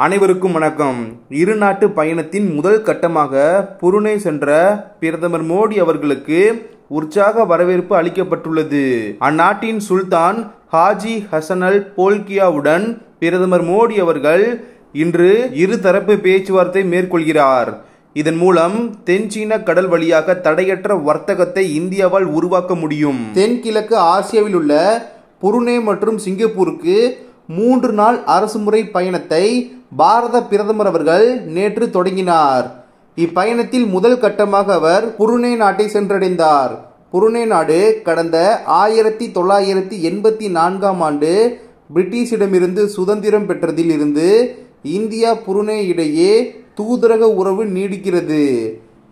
அனைவருக்கும் வணக்கம். இரு நாட்டு பயணத்தின் முதல் கட்டமாக புருனே சென்ற பிரதமர் மோடி அவர்களுக்கு உற்சாக வரவேற்பு அளிக்கப்பட்டுள்ளது. அந்நாட்டின் சுல்தான் ஹாஜி ஹசன் அல் போல்கியாவுடன் பிரதமர் மோடி அவர்கள் இன்று இருதரப்பு பேச்சுவார்த்தை மேற்கொள்கிறார். இதன் மூலம் தென்சீன கடல் வழியாக தடையற்ற வர்த்தகத்தை இந்தியாவால் உருவாக்க முடியும். தென்கிழக்கு ஆசியாவில் உள்ள புருனே மற்றும் சிங்கப்பூருக்கு 3 நாள் அரசுமுறை பயணத்தை பாரத பிரதமர் அவர்கள் நேற்று தொடங்கினார். இப்பயணத்தில் முதல் கட்டமாக அவர் புருனே நாட்டை சென்றடைந்தார். புருனே நாடு கடந்த 1984ஆம் ஆண்டு பிரிட்டிஷிடமிருந்து சுதந்திரம் பெற்றதில் இருந்து இந்தியா புருனே இடையே தூதரக உறவு நீடிக்கிறது.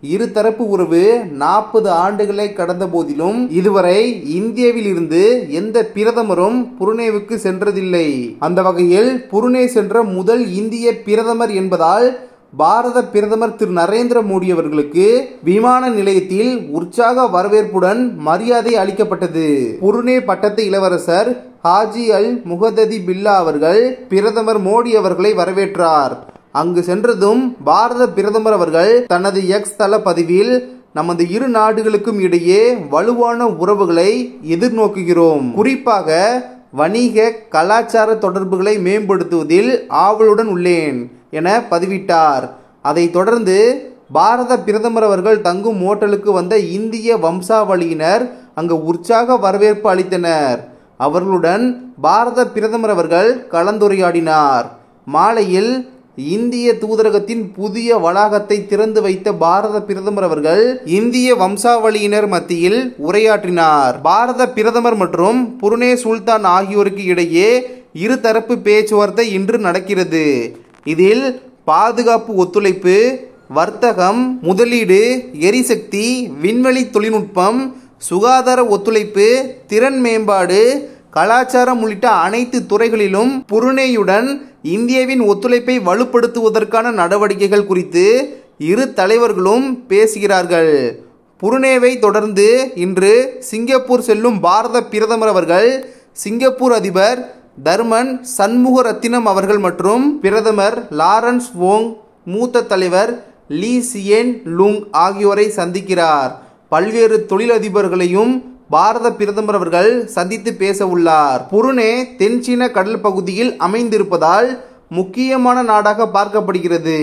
இருதரப்பு உறவு 40 ஆண்டுகளை கடந்த போதிலும் இதுவரை இந்தியாவில் இருந்து எந்த பிரதமரும் புருனேவுக்கு சென்றதில்லை. அந்த வகையில் புருனே சென்ற முதல் இந்திய பிரதமர் என்பதால் பாரத பிரதமர் திரு நரேந்திர மோடி அவர்களுக்கு விமான நிலையத்தில் உற்சாக வரவேற்புடன் மரியாதை அளிக்கப்பட்டது. புருனே பட்டத்து இளவரசர் ஹாஜி அல் முஹததி பில்லா அவர்கள் பிரதமர் மோடி அவர்களை வரவேற்றார். அங்கு சென்றதும் பாரத பிரதமர் அவர்கள் தனது எக்ஸ் தள பதிவில் நமது இரு நாடுகளுக்கும் இடையே வலுவான உறவுகளை எதிர்நோக்குகிறோம், குறிப்பாக வணிக கலாச்சார தொடர்புகளை மேம்படுத்துவதில் ஆவலுடன் உள்ளேன் என பதிவிட்டார். அதைத் தொடர்ந்து பாரத பிரதமர் அவர்கள் தங்கும் ஓட்டலுக்கு வந்த இந்திய வம்சாவளியினர் அங்கு உற்சாக வரவேற்பு அளித்தனர். அவர்களுடன் பாரத பிரதமர் அவர்கள் கலந்துரையாடினார். மாலையில் இந்திய தூதரகத்தின் புதிய வளாகத்தை திறந்து வைத்த பாரத பிரதமர் அவர்கள் இந்திய வம்சாவளியினர் மத்தியில் உரையாற்றினார். பாரத பிரதமர் மற்றும் புருனே சுல்தான் ஆகியோருக்கு இடையே இருதரப்பு பேச்சுவார்த்தை இன்று நடக்கிறது. இதில் பாதுகாப்பு ஒத்துழைப்பு, வர்த்தகம், முதலீடு, எரிசக்தி, விண்வெளி தொழில்நுட்பம், சுகாதார ஒத்துழைப்பு, திறன் மேம்பாடு, கலாச்சாரம் உள்ளிட்ட அனைத்து துறைகளிலும் புருனேயுடன் இந்தியாவின் ஒத்துழைப்பை வலுப்படுத்துவதற்கான நடவடிக்கைகள் குறித்து இரு தலைவர்களும் பேசுகிறார்கள். புருனேவை தொடர்ந்து இன்று சிங்கப்பூர் செல்லும் பாரத பிரதமர் அவர்கள் சிங்கப்பூர் அதிபர் தர்மன் சண்முகரத்தினம் அவர்கள் மற்றும் பிரதமர் லாரன்ஸ் வோங், மூத்த தலைவர் லீ சியேன் லூங் ஆகியோரை சந்திக்கிறார். பல்வேறு தொழிலதிபர்களையும் பாரத பிரதமர் அவர்கள் சந்தித்து பேச உள்ளார். புருனே தென்சீன கடல் பகுதியில் அமைந்திருப்பதால் முக்கியமான நாடாக பார்க்கப்படுகிறது.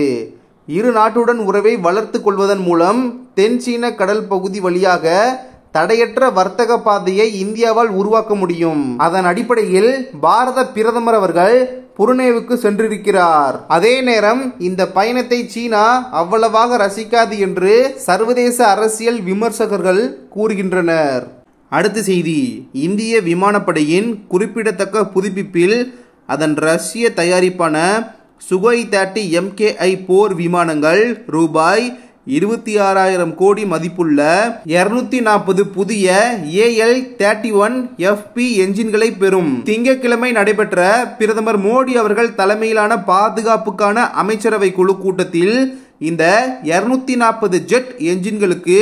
இரு நாட்டுடன் உறவை வளர்த்து கொள்வதன் மூலம் தென்சீன கடல் பகுதி வழியாக தடையற்ற வர்த்தக பாதையை இந்தியாவால் உருவாக்க முடியும். அதன் அடிப்படையில் பாரத பிரதமர் அவர்கள் புருனேவுக்கு சென்றிருக்கிறார். அதே நேரம் இந்த பயணத்தை சீனா அவ்வளவாக ரசிக்காது என்று சர்வதேச அரசியல் விமர்சகர்கள் கூறுகின்றனர். அடுத்த செய்தி, இந்திய விமானப்படையின் குறிப்பிடத்தக்க புதுப்பிப்பில் அதன் ரஷ்ய தயாரிப்பான சுகோய் 30 MKI போர் விமானங்கள் ரூபாய் 26,000 கோடி மதிப்புள்ள 240 புதிய AL-31FP என்ஜின்களை பெறும். திங்கட்கிழமை நடைபெற்ற பிரதமர் மோடி அவர்கள் தலைமையிலான பாதுகாப்புக்கான அமைச்சரவை குழு கூட்டத்தில் இந்த 240 ஜெட் என்ஜின்களுக்கு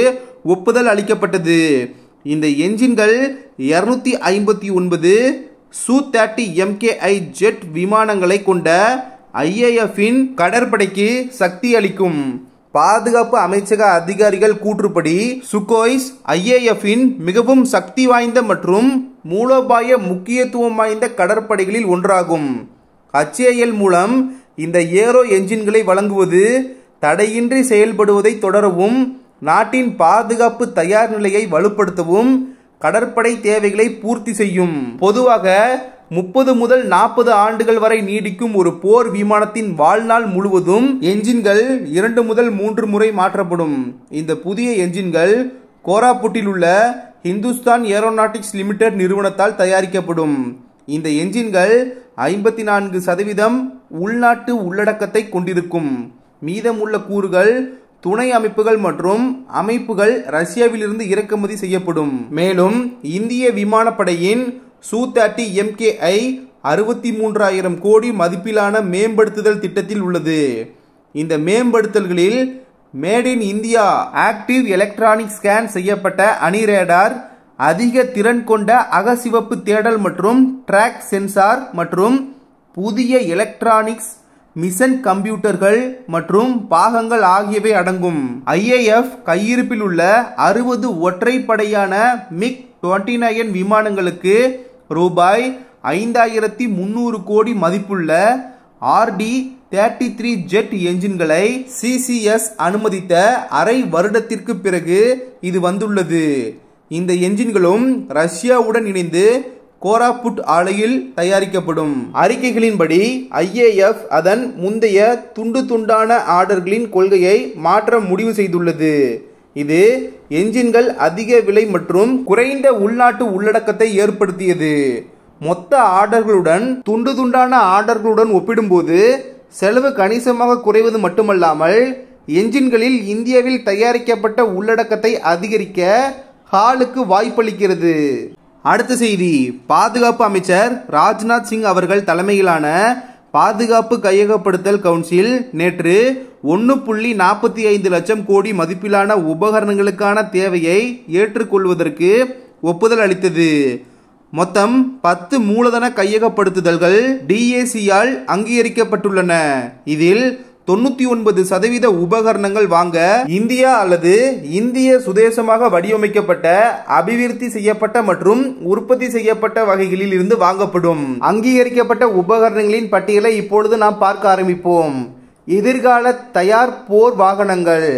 ஒப்புதல் அளிக்கப்பட்டது. இந்த என்ஜின்கள் 259 Su-30 MKI ஜெட் விமானங்களை கொண்ட IAF-இன் கடற்படைக்கு சக்தி அளிக்கும். பாதுகாப்பு அமைச்சக அதிகாரிகள் கூற்றுப்படி சுகோய்ஸ் IAF-இன் மிகவும் சக்தி வாய்ந்த மற்றும் மூலோபாய முக்கியத்துவம் வாய்ந்த கடற்படைகளில் ஒன்றாகும். HAL மூலம் இந்த ஏரோ என்ஜின்களை வழங்குவது தடையின்றி செயல்படுவதை தொடரவும், நாட்டின் பாதுகாப்பு தயார் நிலையை வலுப்படுத்தவும் கடற்படை தேவைகளை பூர்த்தி செய்யும். பொதுவாக 30 முதல் 40 ஆண்டுகள் வரை நீடிக்கும் ஒரு போர் விமானத்தின் வாழ்நாள் முழுவதும் என்ஜின்கள் 2 முதல் 3 முறை மாற்றப்படும். இந்த புதிய என்ஜின்கள் கோராப்புட்டில் உள்ள ஹிந்துஸ்தான் ஏரோநாட்டிக்ஸ் லிமிடெட் நிறுவனத்தால் தயாரிக்கப்படும். இந்த என்ஜின்கள் 54% உள்நாட்டு உள்ளடக்கத்தை கொண்டிருக்கும். மீதமுள்ள கூறுகள், துணை அமைப்புகள் மற்றும் அமைப்புகள் ரஷ்யாவிலிருந்து இறக்குமதி செய்யப்படும். மேலும் இந்திய விமானப்படையின் Su-30 MKI 63,000 கோடி மதிப்பிலான மேம்படுத்துதல் திட்டத்தில் உள்ளது. இந்த மேம்படுத்தல்களில் made in India active electronic scan செய்யப்பட்ட அணி ரேடார், அதிக திறன் கொண்ட அகசிவப்பு தேடல் மற்றும் ட்ராக் சென்சார் மற்றும் புதிய எலக்ட்ரானிக்ஸ் மிஷன் கம்ப்யூட்டர்கள் மற்றும் பாகங்கள் ஆகியவை அடங்கும். IAF கையிருப்பில் உள்ள 60 ஒற்றைப்படையான MiG-29 விமானங்களுக்கு ரூபாய் 5300 கோடி மதிப்புள்ள RD-33 ஜெட் என்ஜின்களை CCS அனுமதித்த அரை வருடத்திற்கு பிறகு இது வந்துள்ளது. இந்த என்ஜின்களும் ரஷ்யாவுடன் இணைந்து கோராபுட் ஆலையில் தயாரிக்கப்படும். அறிக்கைகளின்படி IAF அதன் முந்தைய துண்டு துண்டான ஆர்டர்களின் கொள்கையை மாற்ற முடிவு செய்துள்ளது. இது என்ஜின்கள் அதிக விலை மற்றும் குறைந்த உள்நாட்டு உள்ளடக்கத்தை ஏற்படுத்தியது. மொத்த ஆர்டர்களுடன் துண்டு துண்டான ஆர்டர்களுடன் ஒப்பிடும்போது செலவு கணிசமாக குறைவது மட்டுமல்லாமல் என்ஜின்களில் இந்தியாவில் தயாரிக்கப்பட்ட உள்ளடக்கத்தை அதிகரிக்க ஹாலுக்கு வாய்ப்பளிக்கிறது. அடுத்த செய்தி, பாதுகாப்பு அமைச்சர் ராஜ்நாத் சிங் அவர்கள் தலைமையிலான பாதுகாப்பு கையகப்படுத்தல் கவுன்சில் நேற்று 1.45 லட்சம் கோடி மதிப்பிலான உபகரணங்களுக்கான தேவையை ஏற்றுக்கொள்வதற்கு ஒப்புதல் அளித்தது. மொத்தம் 10 மூலதன கையகப்படுத்துதல்கள் DAC-யால் அங்கீகரிக்கப்பட்டுள்ளன. இதில் 99% உபகரணங்கள் வாங்க இந்தியா அல்லது இந்திய சுதேசமாக வடிவமைக்கப்பட்ட, அபிவிருத்தி செய்யப்பட்ட மற்றும் உற்பத்தி செய்யப்பட்ட வகைகளில் இருந்து வாங்கப்படும். அங்கீகரிக்கப்பட்ட உபகரணங்களின் பட்டியலை இப்பொழுது நாம் பார்க்க ஆரம்பிப்போம். எதிர்கால தயார் போர் வாகனங்கள்,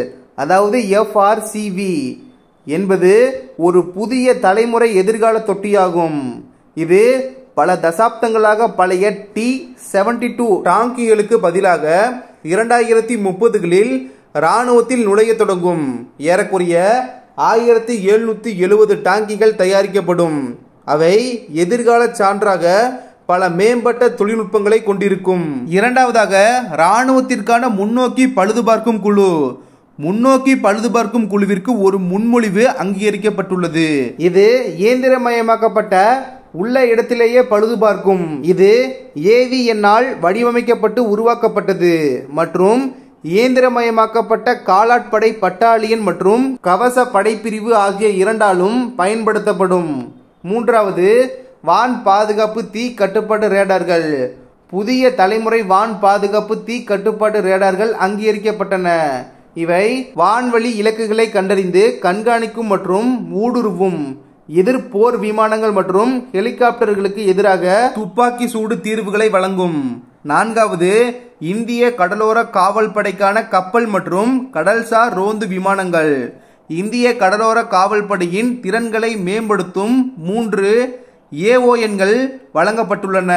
அதாவது FRCV என்பது ஒரு புதிய தலைமுறை எதிர்கால தொட்டியாகும். இது பல தசாப்தங்களாக பழைய T-72 டாங்கிகளுக்கு பதிலாக 2030களில் இராணுவத்தில் நுழைய தொடங்கும். ஏறக்குறைய 1770 டாங்கிகள் தயாரிக்கப்படும். அவை எதிர்கால சான்றாக பல மேம்பட்ட தொழில்நுட்பங்களை கொண்டிருக்கும். இரண்டாவதாக, இராணுவத்திற்கான முன்னோக்கி பழுதுபார்க்கும் குழு. முன்னோக்கி பழுதுபார்க்கும் குழுவிற்கு ஒரு முன்மொழிவு அங்கீகரிக்கப்பட்டுள்ளது. இது இயந்திரமயமாக்கப்பட்ட உள்ள இடத்திலேயே பழுதுபார்க்கும். இது AVN-ஆல் வடிவமைக்கப்பட்டு உருவாக்கப்பட்டது மற்றும் இயந்திரமயமாக்கப்பட்ட காலாட்படை பட்டாலியன் மற்றும் கவச படைப்பிரிவு ஆகிய இரண்டாலும் பயன்படுத்தப்படும். மூன்றாவது, வான் பாதுகாப்பு தீ கட்டுப்பாட்டு ரேடார்கள். புதிய தலைமுறை வான் பாதுகாப்பு தீ கட்டுப்பாட்டு ரேடார்கள் அங்கீகரிக்கப்பட்டன. இவை வான்வழி இலக்குகளை கண்டறிந்து கண்காணிக்கும் மற்றும் ஊடுருவும் எதிர் போர் விமானங்கள் மற்றும் ஹெலிகாப்டர்களுக்கு எதிராக துப்பாக்கி சூடு தீர்வுகளை வழங்கும். நான்காவது, இந்திய கடலோர காவல் படைக்கான கப்பல் மற்றும் கடல்சார் ரோந்து விமானங்கள். இந்திய கடலோர காவல் படையின் திறன்களை மேம்படுத்தும் 3 AON-கள் வழங்கப்பட்டுள்ளன.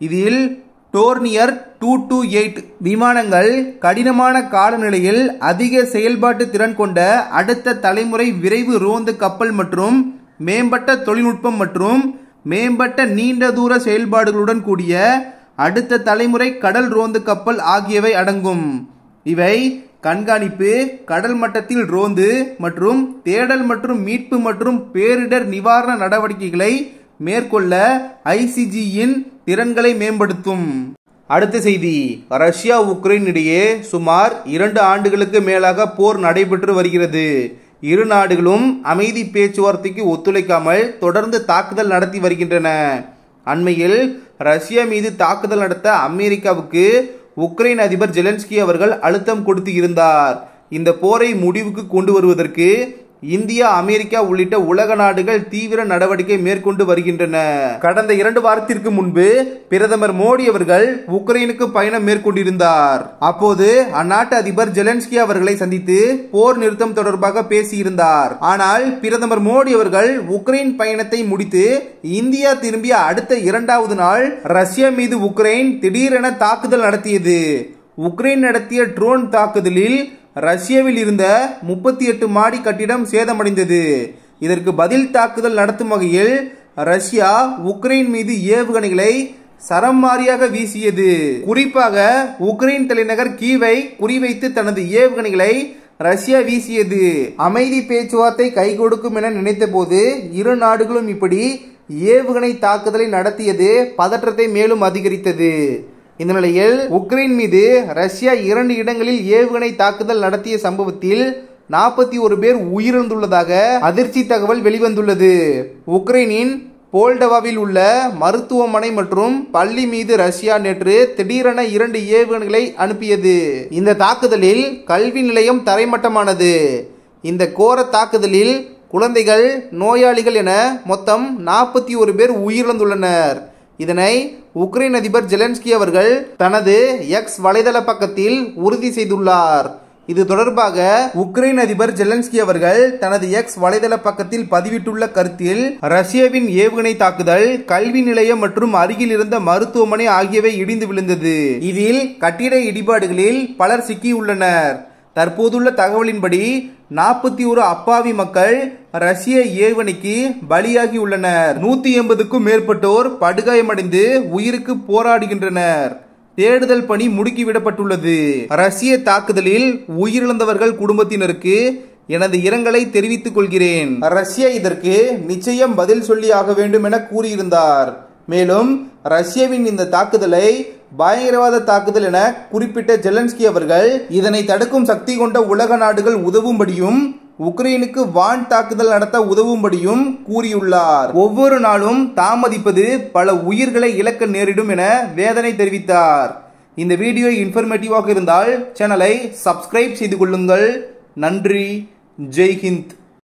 இதில் டோர்னியர் 228 விமானங்கள் கடினமான காலநிலையில் அதிக செயல்பாட்டு திறன் கொண்ட அடுத்த தலைமுறை விரைவு ரோந்து கப்பல் மற்றும் மேம்பட்ட தொழில்நுட்பம் மற்றும் மேம்பட்ட நீண்ட தூர செயல்பாடுகளுடன் கூடிய அடுத்த தலைமுறை கடல் ரோந்து கப்பல் ஆகியவை அடங்கும். இவை கண்காணிப்பு, கடல் மட்டத்தில் ரோந்து மற்றும் தேடல் மற்றும் மீட்பு மற்றும் பேரிடர் நிவாரண நடவடிக்கைகளை மேற்கொள்ள ICG-யின் திறன்களை மேம்படுத்தும். அடுத்த செய்தி, ரஷ்யா உக்ரைன் இடையே சுமார் 2 ஆண்டுகளுக்கு மேலாக போர் நடைபெற்று வருகிறது. இரு நாடுகளும் அமைதி பேச்சுவார்த்தைக்கு ஒத்துழைக்காமல் தொடர்ந்து தாக்குதல் நடத்தி வருகின்றன. அண்மையில் ரஷ்யா மீது தாக்குதல் நடத்த அமெரிக்காவுக்கு உக்ரைன் அதிபர் ஜெலன்ஸ்கி அவர்கள் அழுத்தம் கொடுத்து இருந்தார். இந்த போரை முடிவுக்கு கொண்டு வருவதற்கு இந்தியா, அமெரிக்கா உள்ளிட்ட உலக நாடுகள் தீவிர நடவடிக்கை மேற்கொண்டு வருகின்றன. கடந்த 2 வாரத்திற்கு முன்பு பிரதமர் மோடி அவர்கள் உக்ரைனுக்கு பயணம் மேற்கொண்டிருந்தார். அப்போது அந்நாட்டு அதிபர் ஜெலன்ஸ்கி அவர்களை சந்தித்து போர் நிறுத்தம் தொடர்பாக பேசியிருந்தார். ஆனால் பிரதமர் மோடி அவர்கள் உக்ரைன் பயணத்தை முடித்து இந்தியா திரும்பிய அடுத்த 2வது நாள் ரஷ்யா மீது உக்ரைன் திடீரென தாக்குதல் நடத்தியது. உக்ரைன் நடத்திய ட்ரோன் தாக்குதலில் ரஷ்யாவில் இருந்த 38 மாடி கட்டிடம் சேதமடைந்தது. இதற்கு பதில் தாக்குதல் நடத்தும் வகையில் ரஷ்யா உக்ரைன் மீது ஏவுகணைகளை சரம் மாறியாக வீசியது. குறிப்பாக உக்ரைன் தலைநகர் கீவை குறிவைத்து தனது ஏவுகணைகளை ரஷ்யா வீசியது. அமைதி பேச்சுவார்த்தை கை கொடுக்கும் என நினைத்த போது இரு நாடுகளும் இப்படி ஏவுகணை தாக்குதலை நடத்தியது பதற்றத்தை மேலும் அதிகரித்தது. இந்த நிலையில் உக்ரைன் மீது ரஷ்யா 2 இடங்களில் ஏவுகணை தாக்குதல் நடத்திய சம்பவத்தில் 41 பேர் உயிரிழந்துள்ளதாக அதிர்ச்சி தகவல் வெளிவந்துள்ளது. உக்ரைனின் போல்டவாவில் உள்ள மருத்துவமனை மற்றும் பள்ளி மீது ரஷ்யா நேற்று திடீரென 2 ஏவுகணைகளை அனுப்பியது. இந்த தாக்குதலில் கல்வி நிலையம் தரைமட்டமானது. இந்த கோர தாக்குதலில் குழந்தைகள், நோயாளிகள் என மொத்தம் 41 பேர் உயிரிழந்துள்ளனர். இதனை உக்ரைன் அதிபர் ஜெலன்ஸ்கி அவர்கள் தனது எக்ஸ் வலைதள பக்கத்தில் உறுதி செய்துள்ளார். இது தொடர்பாக உக்ரைன் அதிபர் ஜெலன்ஸ்கி அவர்கள் தனது எக்ஸ் வலைதள பக்கத்தில் பதிவிட்டுள்ள கருத்தில், ரஷ்யாவின் ஏவுகணை தாக்குதல் கல்வி நிலையம் மற்றும் அருகில் இருந்த மருத்துவமனை ஆகியவை இடிந்து விழுந்தது. இதில் கட்டிட இடிபாடுகளில் பலர் சிக்கியுள்ளனர். தற்போதுள்ள தகவலின்படி 41 அப்பாவி மக்கள் ரஷ்ய ஏவுகணைக்கு பலியாகி உள்ளனர். 180க்கும் மேற்பட்டோர் படுகாயமடைந்து உயிருக்கு போராடுகின்றனர். தேடுதல் பணி முடுக்கிவிடப்பட்டுள்ளது. ரஷ்ய தாக்குதலில் உயிரிழந்தவர்கள் குடும்பத்தினருக்கு எனது இரங்கலை தெரிவித்துக் கொள்கிறேன். ரஷ்யா இதற்கு நிச்சயம் பதில் சொல்லி ஆக வேண்டும் என கூறியிருந்தார். மேலும் ரஷ்யாவின் இந்த தாக்குதலை பயங்கரவாத தாக்குதல் என குறிப்பிட்ட ஜெலன்ஸ்கி அவர்கள் இதனை தடுக்கும் சக்தி கொண்ட உலக நாடுகள் உதவும்படியும் உக்ரைனுக்கு வான் தாக்குதல் நடத்த உதவும்படியும் கூறியுள்ளார். ஒவ்வொரு நாளும் தாமதிப்பது பல உயிர்களை இழக்க நேரிடும் என வேதனை தெரிவித்தார். இந்த வீடியோ இன்ஃபர்மேட்டிவாக இருந்தால் சேனலை சப்ஸ்கிரைப் செய்து கொள்ளுங்கள். நன்றி. ஜெய் ஹிந்த்.